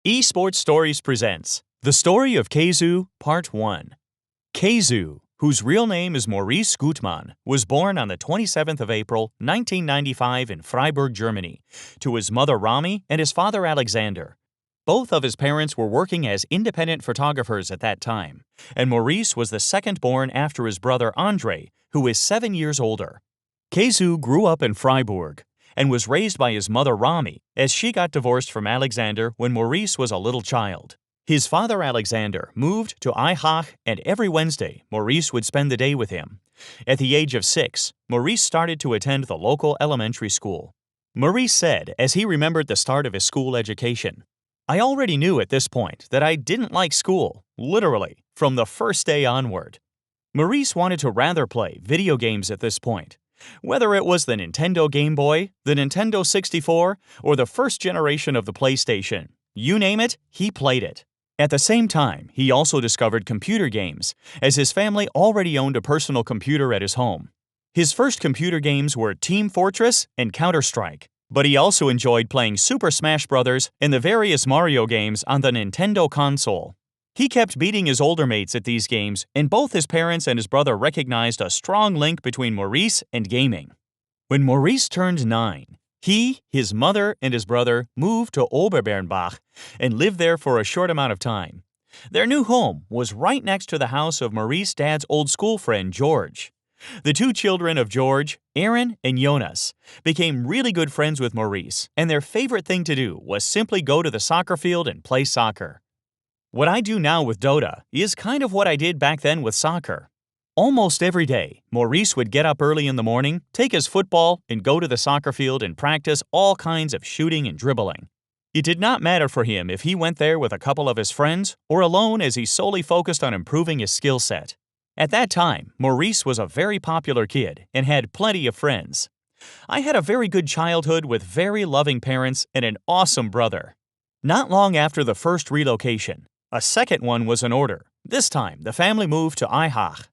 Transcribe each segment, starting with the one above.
Esports Stories presents The Story of Khezu, Part 1. Khezu, whose real name is Maurice Gutmann, was born on the 27th of April, 1995 in Freiburg, Germany, to his mother Rami and his father Alexander. Both of his parents were working as independent photographers at that time, and Maurice was the second born after his brother Andre, who is 7 years older. Khezu grew up in Freiburg and was raised by his mother Rami, as she got divorced from Alexander when Maurice was a little child. His father Alexander moved to Aihach, and every Wednesday Maurice would spend the day with him. At the age of 6, Maurice started to attend the local elementary school. Maurice said, as he remembered the start of his school education, "I already knew at this point that I didn't like school, literally, from the first day onward." Maurice wanted to rather play video games at this point. Whether it was the Nintendo Game Boy, the Nintendo 64, or the first generation of the PlayStation, you name it, he played it. At the same time, he also discovered computer games, as his family already owned a personal computer at his home. His first computer games were Team Fortress and Counter-Strike, but he also enjoyed playing Super Smash Bros. And the various Mario games on the Nintendo console. He kept beating his older mates at these games, and both his parents and his brother recognized a strong link between Maurice and gaming. When Maurice turned 9, he, his mother, and his brother moved to Oberbernbach and lived there for a short amount of time. Their new home was right next to the house of Maurice's dad's old school friend, George. The two children of George, Aaron and Jonas, became really good friends with Maurice, and their favorite thing to do was simply go to the soccer field and play soccer. What I do now with Dota is kind of what I did back then with soccer. Almost every day, Maurice would get up early in the morning, take his football, and go to the soccer field and practice all kinds of shooting and dribbling. It did not matter for him if he went there with a couple of his friends or alone, as he solely focused on improving his skill set. At that time, Maurice was a very popular kid and had plenty of friends. I had a very good childhood with very loving parents and an awesome brother. Not long after the first relocation, a second one was in order. This time, the family moved to Aihach.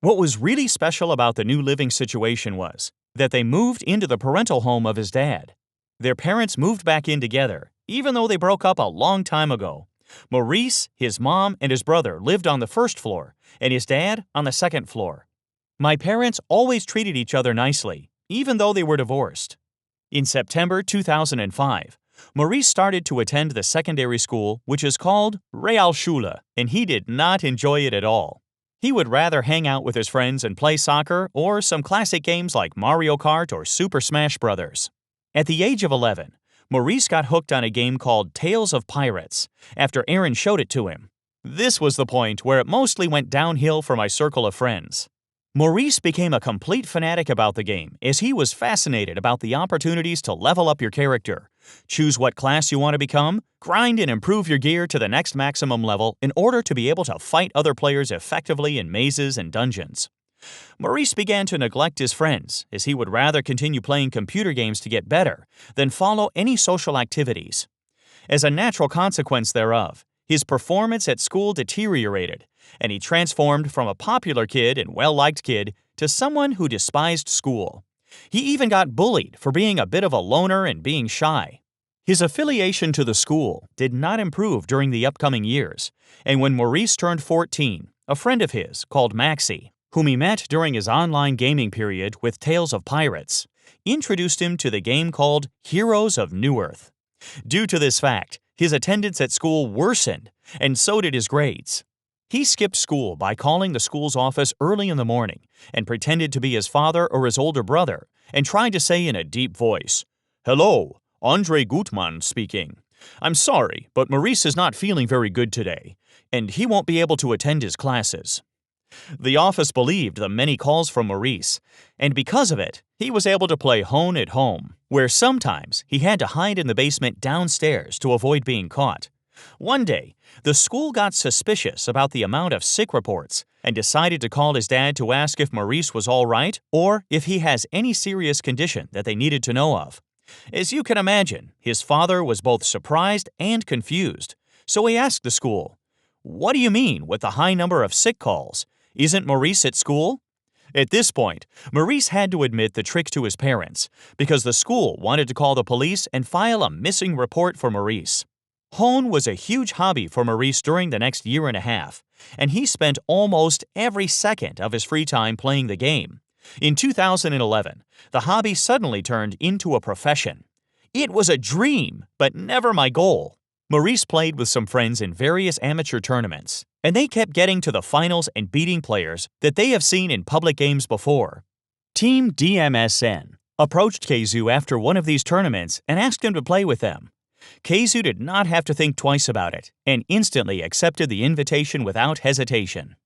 What was really special about the new living situation was that they moved into the parental home of his dad. Their parents moved back in together, even though they broke up a long time ago. Maurice, his mom, and his brother lived on the first floor, and his dad on the second floor. My parents always treated each other nicely, even though they were divorced. In September 2005, Maurice started to attend the secondary school, which is called Realschule, and he did not enjoy it at all. He would rather hang out with his friends and play soccer or some classic games like Mario Kart or Super Smash Bros. At the age of 11, Maurice got hooked on a game called Tales of Pirates after Aaron showed it to him. This was the point where it mostly went downhill for my circle of friends. Maurice became a complete fanatic about the game, as he was fascinated about the opportunities to level up your character, choose what class you want to become, grind and improve your gear to the next maximum level in order to be able to fight other players effectively in mazes and dungeons. Maurice began to neglect his friends, as he would rather continue playing computer games to get better than follow any social activities. As a natural consequence thereof, his performance at school deteriorated, and he transformed from a popular kid and well-liked kid to someone who despised school. He even got bullied for being a bit of a loner and being shy. His affiliation to the school did not improve during the upcoming years, and when Maurice turned 14, a friend of his, called Maxi, whom he met during his online gaming period with Tales of Pirates, introduced him to the game called Heroes of Newerth. Due to this fact, his attendance at school worsened, and so did his grades. He skipped school by calling the school's office early in the morning and pretended to be his father or his older brother and tried to say in a deep voice, "Hello, Andre Gutmann speaking. I'm sorry, but Maurice is not feeling very good today, and he won't be able to attend his classes." The office believed the many calls from Maurice, and because of it, he was able to play HoN at home, where sometimes he had to hide in the basement downstairs to avoid being caught. One day, the school got suspicious about the amount of sick reports and decided to call his dad to ask if Maurice was all right or if he has any serious condition that they needed to know of. As you can imagine, his father was both surprised and confused, so he asked the school, "What do you mean with the high number of sick calls? Isn't Maurice at school?" At this point, Maurice had to admit the trick to his parents, because the school wanted to call the police and file a missing report for Maurice. HoN was a huge hobby for Maurice during the next year and a half, and he spent almost every second of his free time playing the game. In 2011, the hobby suddenly turned into a profession. It was a dream, but never my goal. Maurice played with some friends in various amateur tournaments, and they kept getting to the finals and beating players that they have seen in public games before. Team DMSN approached Khezu after one of these tournaments and asked him to play with them. Khezu did not have to think twice about it and instantly accepted the invitation without hesitation.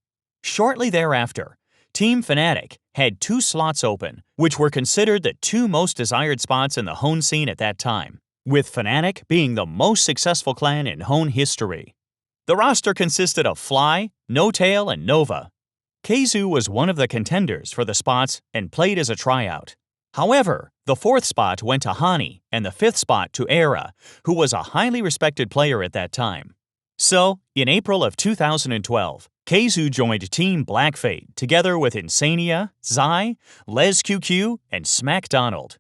Shortly thereafter, Team Fnatic had 2 slots open, which were considered the 2 most desired spots in the HoN scene at that time, with Fnatic being the most successful clan in HoN history. The roster consisted of Fly, No-Tail, and Nova. Khezu was one of the contenders for the spots and played as a tryout. However, the 4th spot went to HoN and the 5th spot to Era, who was a highly respected player at that time. So, in April of 2012, Khezu joined Team Black Fate together with Insania, Zai, Les QQ, and Smack Donald.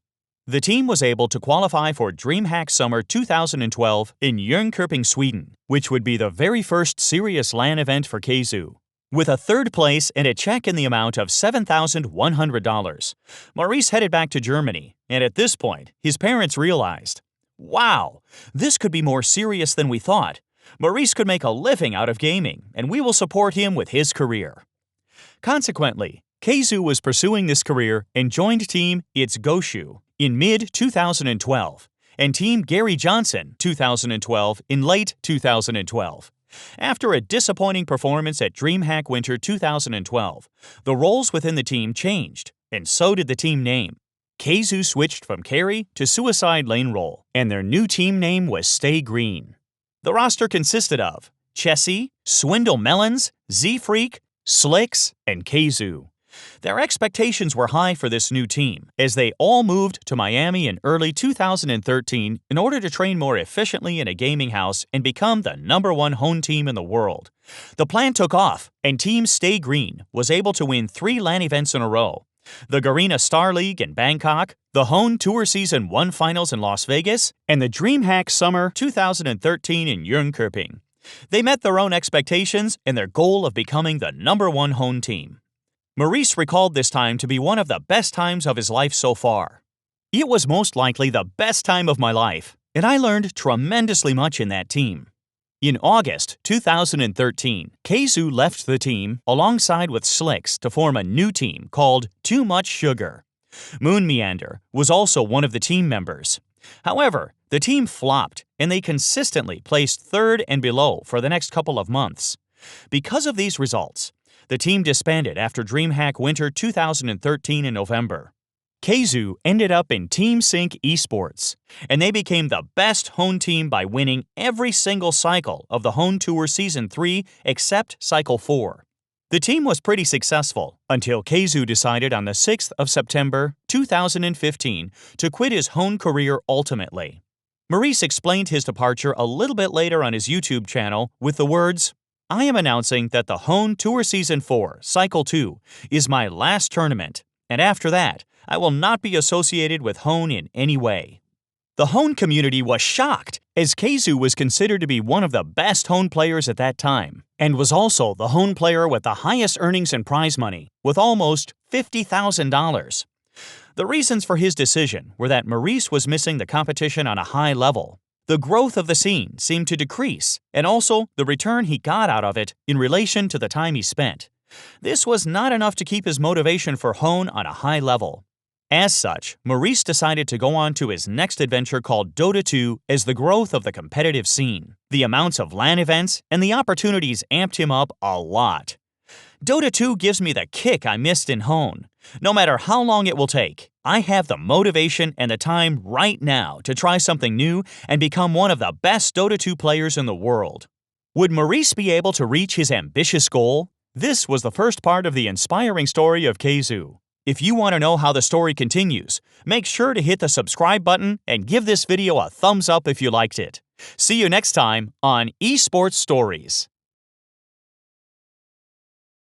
The team was able to qualify for DreamHack Summer 2012 in Jönköping, Sweden, which would be the very first serious LAN event for Khezu. With a 3rd place and a check in the amount of $7,100, Maurice headed back to Germany, and at this point, his parents realized, "Wow, this could be more serious than we thought. Maurice could make a living out of gaming, and we will support him with his career." Consequently, Khezu was pursuing this career and joined Team It's Goshu in mid-2012 and Team Gary Johnson 2012 in late 2012. After a disappointing performance at DreamHack Winter 2012, the roles within the team changed, and so did the team name. Khezu switched from carry to suicide lane role, and their new team name was Stay Green. The roster consisted of Chessie, Swindle Melons, Z-Freak, Slicks, and Khezu. Their expectations were high for this new team, as they all moved to Miami in early 2013 in order to train more efficiently in a gaming house and become the #1 HoN team in the world. The plan took off, and Team Stay Green was able to win 3 LAN events in a row: the Garena Star League in Bangkok, the HoN Tour Season 1 Finals in Las Vegas, and the DreamHack Summer 2013 in Jönköping. They met their own expectations and their goal of becoming the #1 HoN team. Maurice recalled this time to be one of the best times of his life so far. "It was most likely the best time of my life, and I learned tremendously much in that team." In August 2013, Khezu left the team alongside with Slicks to form a new team called Too Much Sugar. Moon Meander was also one of the team members. However, the team flopped, and they consistently placed 3rd and below for the next couple of months. Because of these results, the team disbanded after DreamHack Winter 2013 in November. Khezu ended up in Team Sync Esports, and they became the best HoN team by winning every single cycle of the HoN Tour Season 3 except Cycle 4. The team was pretty successful until Khezu decided on the 6th of September 2015 to quit his HoN career ultimately. Maurice explained his departure a little bit later on his YouTube channel with the words, "I am announcing that the HoN Tour Season 4, Cycle 2, is my last tournament, and after that, I will not be associated with HoN in any way." The HoN community was shocked, as Khezu was considered to be one of the best HoN players at that time, and was also the HoN player with the highest earnings and prize money, with almost $50,000. The reasons for his decision were that Maurice was missing the competition on a high level. The growth of the scene seemed to decrease, and also the return he got out of it in relation to the time he spent. This was not enough to keep his motivation for HoN on a high level. As such, Maurice decided to go on to his next adventure called Dota 2 as the growth of the competitive scene. The amounts of LAN events and the opportunities amped him up a lot. Dota 2 gives me the kick I missed in HoN. No matter how long it will take, I have the motivation and the time right now to try something new and become one of the best Dota 2 players in the world. Would Maurice be able to reach his ambitious goal? This was the first part of the inspiring story of Khezu. If you want to know how the story continues, make sure to hit the subscribe button and give this video a thumbs up if you liked it. See you next time on Esports Stories.